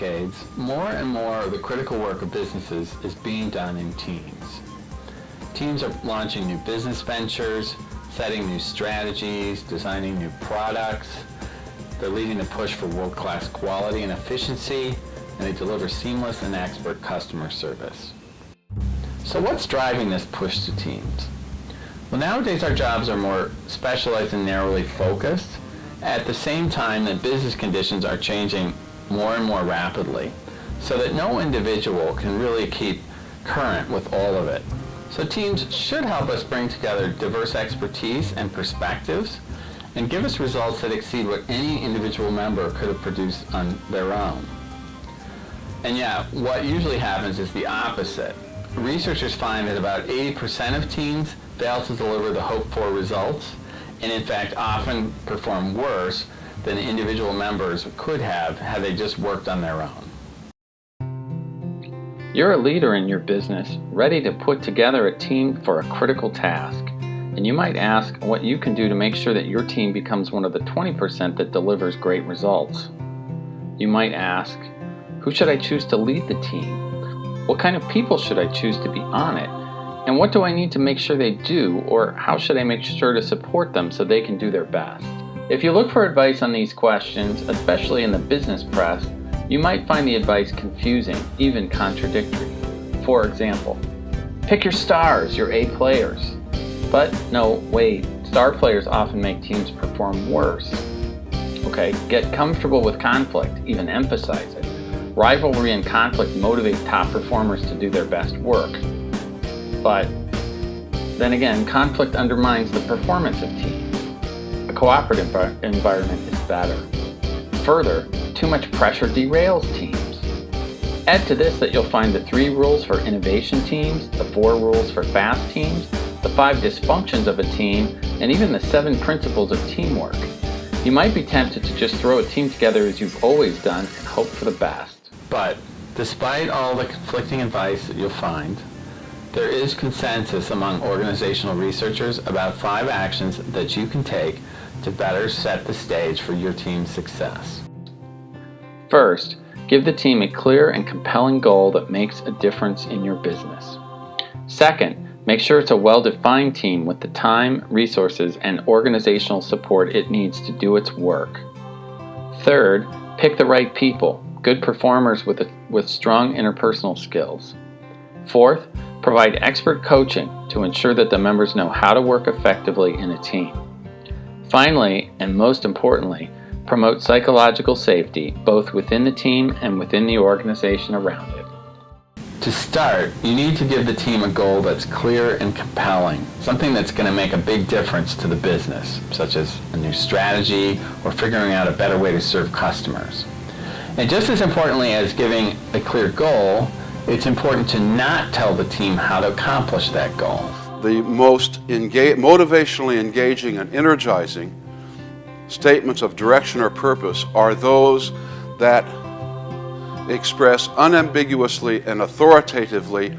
decades, more and more of the critical work of businesses is being done in teams. Teams are launching new business ventures, setting new strategies, designing new products. They're leading the push for world-class quality and efficiency, and they deliver seamless and expert customer service. So what's driving this push to teams? Well, nowadays our jobs are more specialized and narrowly focused, at the same time that business conditions are changing more and more rapidly, so that no individual can really keep current with all of it. So teams should help us bring together diverse expertise and perspectives and give us results that exceed what any individual member could have produced on their own. And yet, what usually happens is the opposite. Researchers find that about 80% of teams fail to deliver the hoped-for results, and in fact often perform worse than individual members could have had they just worked on their own. You're a leader in your business, ready to put together a team for a critical task. And you might ask what you can do to make sure that your team becomes one of the 20% that delivers great results. You might ask, who should I choose to lead the team? What kind of people should I choose to be on it? And what do I need to make sure they do, or how should I make sure to support them so they can do their best? If you look for advice on these questions, especially in the business press, you might find the advice confusing, even contradictory. For example, pick your stars, your A players. But no, wait, star players often make teams perform worse. Okay, get comfortable with conflict, even emphasize it. Rivalry and conflict motivate top performers to do their best work. But then again, conflict undermines the performance of teams. A cooperative environment is better. Further, too much pressure derails teams. Add to this that you'll find the 3 rules for innovation teams, the 4 rules for fast teams, the 5 dysfunctions of a team, and even the 7 principles of teamwork. You might be tempted to just throw a team together as you've always done and hope for the best. But despite all the conflicting advice that you'll find, there is consensus among organizational researchers about 5 actions that you can take to better set the stage for your team's success. First, give the team a clear and compelling goal that makes a difference in your business. Second, make sure it's a well-defined team with the time, resources, and organizational support it needs to do its work. Third, pick the right people, good performers with strong interpersonal skills. Fourth, provide expert coaching to ensure that the members know how to work effectively in a team. Finally, and most importantly, promote psychological safety both within the team and within the organization around it. To start, you need to give the team a goal that's clear and compelling, something that's going to make a big difference to the business, such as a new strategy or figuring out a better way to serve customers. And just as importantly as giving a clear goal, it's important to not tell the team how to accomplish that goal. The most motivationally engaging and energizing statements of direction or purpose are those that express unambiguously and authoritatively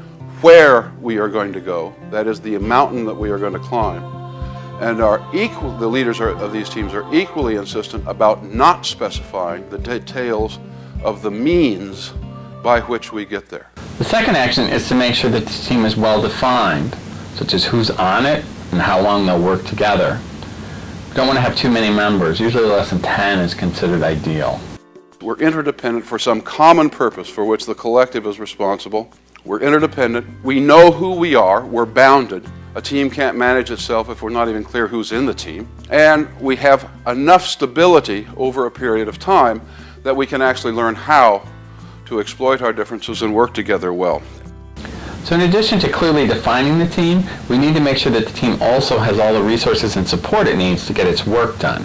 where we are going to go, that is the mountain that we are going to climb, and the leaders of these teams are equally insistent about not specifying the details of the means by which we get there. The second action is to make sure that the team is well defined, such as who's on it and how long they'll work together. We don't want to have too many members. Usually less than 10 is considered ideal. We're interdependent for some common purpose for which the collective is responsible. We're interdependent. We know who we are. We're bounded. A team can't manage itself if we're not even clear who's in the team. And we have enough stability over a period of time that we can actually learn how to exploit our differences and work together well. So in addition to clearly defining the team, we need to make sure that the team also has all the resources and support it needs to get its work done.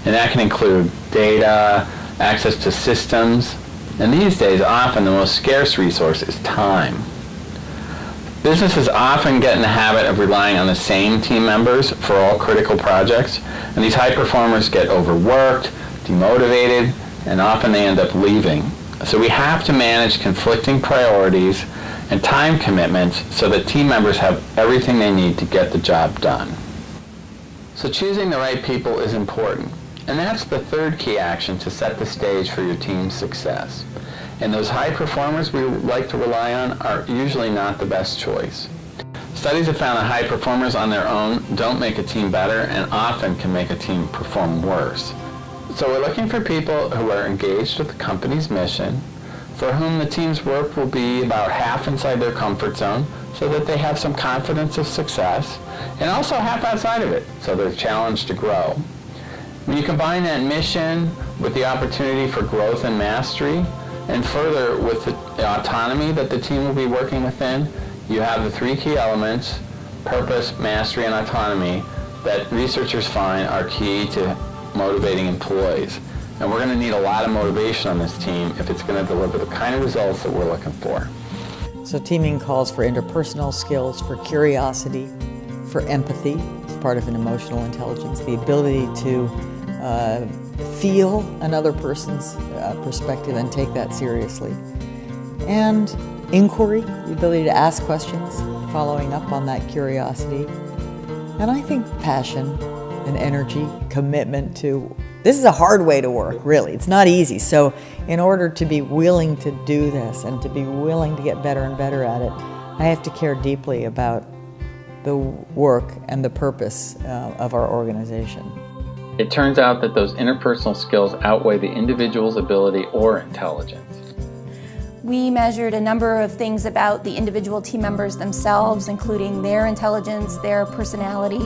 And that can include data, access to systems, and these days often the most scarce resource is time. Businesses often get in the habit of relying on the same team members for all critical projects, and these high performers get overworked, demotivated, and often they end up leaving. So we have to manage conflicting priorities and time commitments so that team members have everything they need to get the job done. So choosing the right people is important, and that's the third key action to set the stage for your team's success. And those high performers we like to rely on are usually not the best choice. Studies have found that high performers on their own don't make a team better and often can make a team perform worse. So we're looking for people who are engaged with the company's mission, for whom the team's work will be about half inside their comfort zone so that they have some confidence of success, and also half outside of it so they're challenged to grow. When you combine that mission with the opportunity for growth and mastery, and further with the autonomy that the team will be working within, you have the three key elements, purpose, mastery, and autonomy, that researchers find are key to motivating employees. And we're going to need a lot of motivation on this team if it's going to deliver the kind of results that we're looking for. So teaming calls for interpersonal skills, for curiosity, for empathy, as part of an emotional intelligence, the ability to feel another person's perspective and take that seriously. And inquiry, the ability to ask questions, following up on that curiosity. And I think passion and energy, commitment to, this is a hard way to work, really. It's not easy. So in order to be willing to do this and to be willing to get better and better at it, I have to care deeply about the work and the purpose of our organization. It turns out that those interpersonal skills outweigh the individual's ability or intelligence. We measured a number of things about the individual team members themselves, including their intelligence, their personality,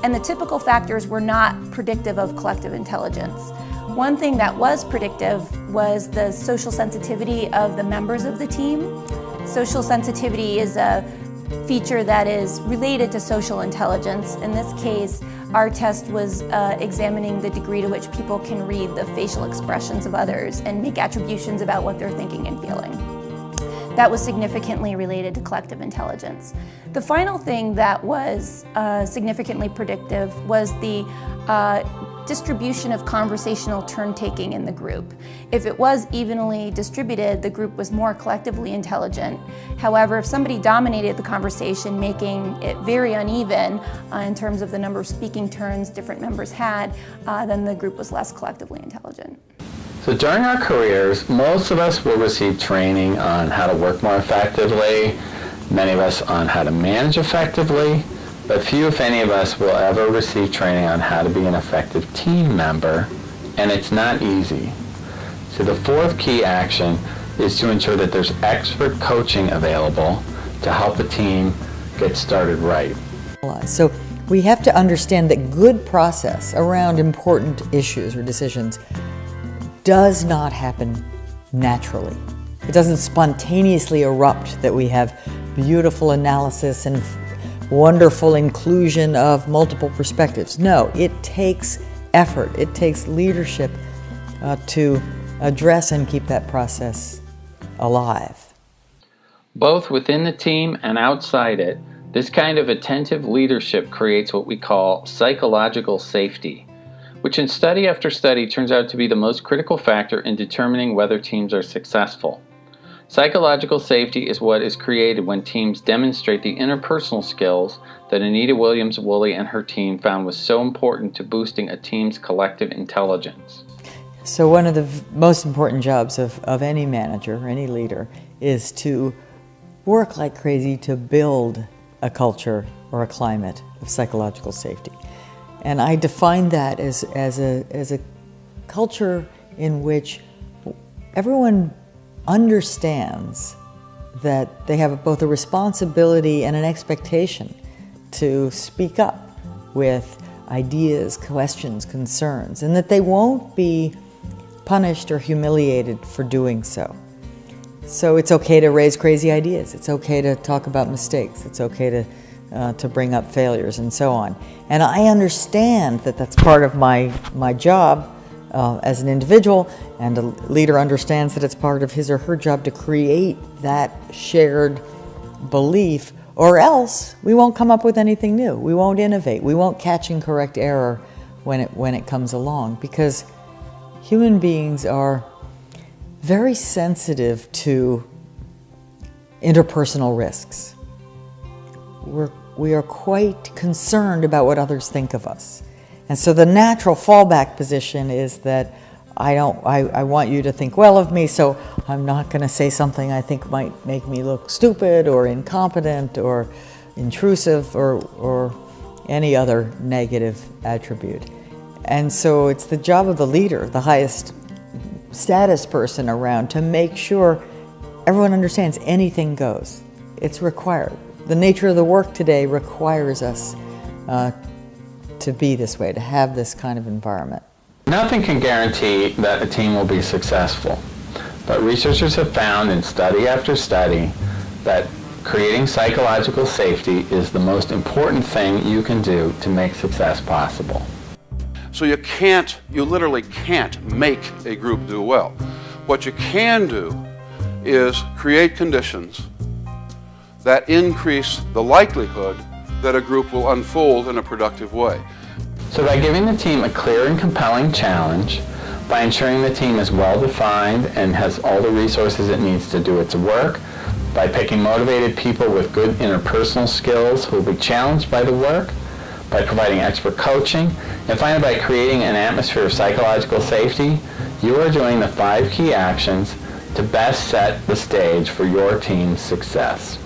and the typical factors were not predictive of collective intelligence. One thing that was predictive was the social sensitivity of the members of the team. Social sensitivity is a feature that is related to social intelligence. In this case, our test was examining the degree to which people can read the facial expressions of others and make attributions about what they're thinking and feeling. That was significantly related to collective intelligence. The final thing that was significantly predictive was the distribution of conversational turn-taking in the group. If it was evenly distributed, the group was more collectively intelligent. However, if somebody dominated the conversation, making it very uneven in terms of the number of speaking turns different members had, then the group was less collectively intelligent. So during our careers, most of us will receive training on how to work more effectively, many of us on how to manage effectively, but few, if any of us, will ever receive training on how to be an effective team member, and it's not easy. So the fourth key action is to ensure that there's expert coaching available to help the team get started right. So we have to understand that good process around important issues or decisions does not happen naturally. It doesn't spontaneously erupt that we have beautiful analysis and wonderful inclusion of multiple perspectives. No, it takes effort. It takes leadership to address and keep that process alive. Both within the team and outside it, this kind of attentive leadership creates what we call psychological safety, which in study after study turns out to be the most critical factor in determining whether teams are successful. Psychological safety is what is created when teams demonstrate the interpersonal skills that Anita Williams-Woolley and her team found was so important to boosting a team's collective intelligence. So one of the most important jobs of any manager, any leader, is to work like crazy to build a culture or a climate of psychological safety. And I define that as a culture in which everyone understands that they have both a responsibility and an expectation to speak up with ideas, questions, concerns, and that they won't be punished or humiliated for doing so. So it's okay to raise crazy ideas. It's okay to talk about mistakes. It's okay to bring up failures and so on. And I understand that that's part of my job as an individual, and a leader understands that it's part of his or her job to create that shared belief, or else we won't come up with anything new. We won't innovate. We won't catch and correct error when it comes along, because human beings are very sensitive to interpersonal risks. We are quite concerned about what others think of us. And so the natural fallback position is that I want you to think well of me, so I'm not going to say something I think might make me look stupid or incompetent or intrusive or any other negative attribute. And so it's the job of the leader, the highest status person around, to make sure everyone understands anything goes. It's required. The nature of the work today requires us to be this way, to have this kind of environment. Nothing can guarantee that a team will be successful, but researchers have found in study after study that creating psychological safety is the most important thing you can do to make success possible. So you literally can't make a group do well. What you can do is create conditions that increase the likelihood that a group will unfold in a productive way. So by giving the team a clear and compelling challenge, by ensuring the team is well defined and has all the resources it needs to do its work, by picking motivated people with good interpersonal skills who will be challenged by the work, by providing expert coaching, and finally by creating an atmosphere of psychological safety, you are doing the 5 key actions to best set the stage for your team's success.